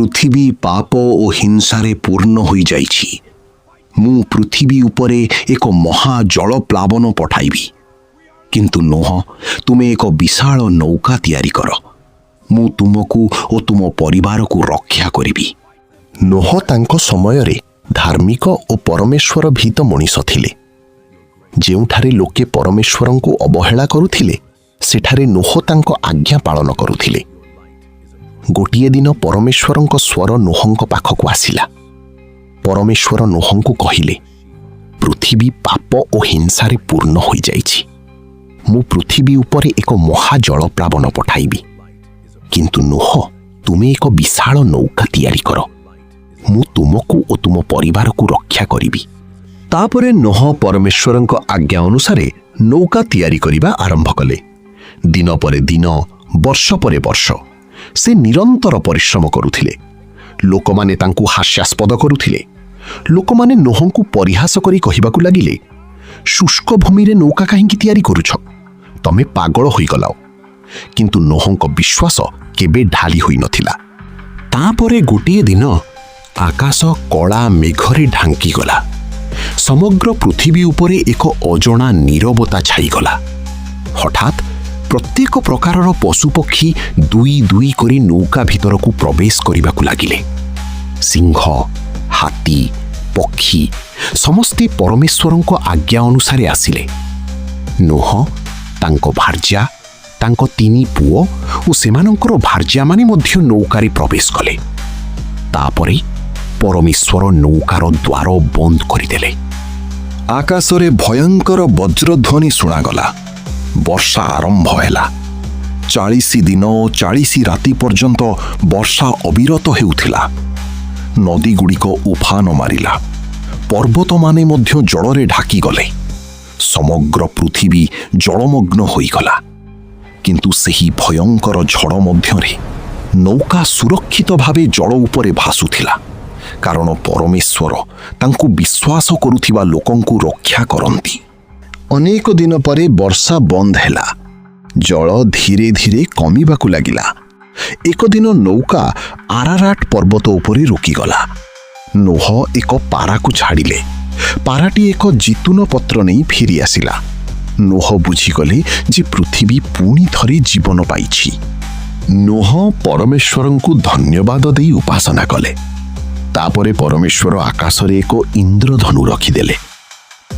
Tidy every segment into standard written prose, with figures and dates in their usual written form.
ପୃଥିବୀ ପାପ ଓ ହିଂସାରେ ପୂର୍ଣ୍ଣ ହୋଇଯାଇଛି। ମୁଁ ପୃଥିବୀ ଉପରେ ଏକ ମହା ଜଳପ୍ଲାବନ ପଠାଇବି। କିନ୍ତୁ ନୋହ, ତୁମେ ଏକ ବିଶାଳ ନୌକା ତିଆରି କର। ମୁଁ ତୁମକୁ ଓ ତୁମ ପରିବାରକୁ ରକ୍ଷା କରିବି। ନୋହ ତାଙ୍କ ସମୟରେ ଧାର୍ମିକ ଓ ପରମେଶ୍ୱର ଭୀତ ମଣିଷ ଥିଲେ। ଯେଉଁଠାରେ ଲୋକେ ପରମେଶ୍ୱରଙ୍କୁ ଅବହେଳା କରୁଥିଲେ, ସେଠାରେ ନୋହ ତାଙ୍କ ଆଜ୍ଞା ପାଳନ କରୁଥିଲେ। ଗୋଟିଏ ଦିନ ପରମେଶ୍ୱରଙ୍କ ସ୍ୱର ନୋହଙ୍କ ପାଖକୁ ଆସିଲା। ପରମେଶ୍ୱର ନୋହଙ୍କୁ କହିଲେ, ପୃଥିବୀ ପାପ ଓ ହିଂସାରେ ପୂର୍ଣ୍ଣ ହୋଇଯାଇଛି। ମୁଁ ପୃଥିବୀ ଉପରେ ଏକ ମହା ଜଳପ୍ଲାବନ ପଠାଇବି। କିନ୍ତୁ ନୋହ, ତୁମେ ଏକ ବିଶାଳ ନୌକା ତିଆରି କର। ମୁଁ ତୁମକୁ ଓ ତୁମ ପରିବାରକୁ ରକ୍ଷା କରିବି। ତାପରେ ନୋହ ପରମେଶ୍ୱରଙ୍କ ଆଜ୍ଞା ଅନୁସାରେ ନୌକା ତିଆରି କରିବା ଆରମ୍ଭ କଲେ। ଦିନ ପରେ ଦିନ, ବର୍ଷ ପରେ ବର୍ଷ ସେ ନିରନ୍ତର ପରିଶ୍ରମ କରୁଥିଲେ। ଲୋକମାନେ ତାଙ୍କୁ ହାସ୍ୟାସ୍ପଦ କରୁଥିଲେ। ଲୋକମାନେ ନୋହଙ୍କୁ ପରିହାସ କରି କହିବାକୁ ଲାଗିଲେ, ଶୁଷ୍କ ଭୂମିରେ ନୌକା କାହିଁକି ତିଆରି କରୁଛ? ତମେ ପାଗଳ ହୋଇଗଲାଅ। କିନ୍ତୁ ନୋହଙ୍କ ବିଶ୍ୱାସ କେବେ ଢାଳି ହୋଇନଥିଲା। ତାପରେ ଗୋଟିଏ ଦିନ ଆକାଶ କଳା ମେଘରେ ଢାଙ୍କିଗଲା। ସମଗ୍ର ପୃଥିବୀ ଉପରେ ଏକ ଅଜଣା ନୀରବତା ଛାଇଗଲା। ହଠାତ୍ ପ୍ରତ୍ୟେକ ପ୍ରକାରର ପଶୁପକ୍ଷୀ ଦୁଇ ଦୁଇ କରି ନୌକା ଭିତରକୁ ପ୍ରବେଶ କରିବାକୁ ଲାଗିଲେ। ସିଂହ, ହାତୀ, ପକ୍ଷୀ ସମସ୍ତେ ପରମେଶ୍ୱରଙ୍କ ଆଜ୍ଞା ଅନୁସାରେ ଆସିଲେ। ନୋହ, ତାଙ୍କ ଭାର୍ଯ୍ୟା, ତାଙ୍କ 3 ପୁଅ ଓ ସେମାନଙ୍କର ଭାର୍ଯ୍ୟାମାନେ ମଧ୍ୟ ନୌକାରେ ପ୍ରବେଶ କଲେ। ତାପରେ ପରମେଶ୍ୱର ନୌକାର ଦ୍ୱାର ବନ୍ଦ କରିଦେଲେ। ଆକାଶରେ ଭୟଙ୍କର ବଜ୍ରଧ୍ୱନି ଶୁଣାଗଲା। ବର୍ଷା ଆରମ୍ଭ ହେଲା। 40 ଦିନ ଓ 40 ରାତି ପର୍ଯ୍ୟନ୍ତ ବର୍ଷା ଅବିରତ ହେଉଥିଲା। ନଦୀଗୁଡ଼ିକ ଉଫାନ ମାରିଲା। ପର୍ବତମାନେ ମଧ୍ୟ ଜଳରେ ଢାକିଗଲେ। ସମଗ୍ର ପୃଥିବୀ ଜଳମଗ୍ନ ହୋଇଗଲା। କିନ୍ତୁ ସେହି ଭୟଙ୍କର ଝଡ଼ ମଧ୍ୟରେ ନୌକା ସୁରକ୍ଷିତ ଭାବେ ଜଳ ଉପରେ ଭାସୁଥିଲା, କାରଣ ପରମେଶ୍ୱର ତାଙ୍କୁ ବିଶ୍ୱାସ କରୁଥିବା ଲୋକଙ୍କୁ ରକ୍ଷା କରନ୍ତି। ଅନେକ ଦିନ ପରେ ବର୍ଷା ବନ୍ଦ ହେଲା। ଜଳ ଧୀରେ ଧୀରେ କମିବାକୁ ଲାଗିଲା। ଏକ ଦିନ ନୌକା ଆରାରାଟ ପର୍ବତ ଉପରେ ରୋକିଗଲା। ନୋହ ଏକ ପାରାକୁ ଛାଡ଼ିଲେ। ପାରାଟି ଏକ ଜିତୁନ ପତ୍ର ନେଇ ଫେରି ଆସିଲା। ନୋହ ବୁଝିଗଲେ ଯେ ପୃଥିବୀ ପୁଣି ଥରେ ଜୀବନ ପାଇଛି। ନୋହ ପରମେଶ୍ୱରଙ୍କୁ ଧନ୍ୟବାଦ ଦେଇ ଉପାସନା କଲେ। ତାପରେ ପରମେଶ୍ୱର ଆକାଶରେ ଏକ ଇନ୍ଦ୍ରଧନୁ ରଖିଦେଲେ।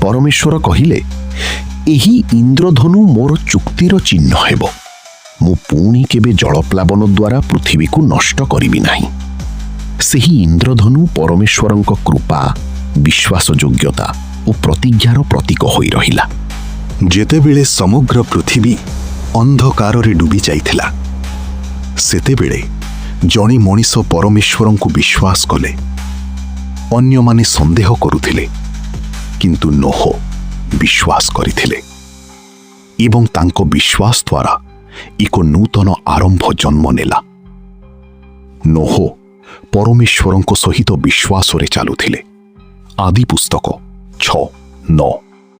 ପରମେଶ୍ୱର କହିଲେ, ଏହି ଇନ୍ଦ୍ରଧନୁ ମୋର ଚୁକ୍ତିର ଚିହ୍ନ ହେବ। ମୁଁ ପୁଣି କେବେ ଜଳପ୍ଲାବନ ଦ୍ୱାରା ପୃଥିବୀକୁ ନଷ୍ଟ କରିବି ନାହିଁ। ସେହି ଇନ୍ଦ୍ରଧନୁ ପରମେଶ୍ୱରଙ୍କ କୃପା, ବିଶ୍ୱାସଯୋଗ୍ୟତା ଓ ପ୍ରତିଜ୍ଞାର ପ୍ରତୀକ ହୋଇ ରହିଲା। ଯେତେବେଳେ ସମଗ୍ର ପୃଥିବୀ ଅନ୍ଧକାରରେ ଡୁବି ଯାଇଥିଲା, ସେତେବେଳେ ଜଣେ ମଣିଷ ପରମେଶ୍ୱରଙ୍କୁ ବିଶ୍ୱାସ କଲେ। ଅନ୍ୟମାନେ ସନ୍ଦେହ କରୁଥିଲେ, କିନ୍ତୁ ନୋହ ବିଶ୍ୱାସ କରିଥିଲେ ଏବଂ ତାଙ୍କ ବିଶ୍ୱାସ ଦ୍ୱାରା ଏକ ନୂତନ ଆରମ୍ଭ ଜନ୍ମ ନେଲା। ନୋହ ପରମେଶ୍ୱରଙ୍କ ସହିତ ବିଶ୍ୱାସରେ ଚାଲୁଥିଲେ। ଆଦି ପୁସ୍ତକ 6:9।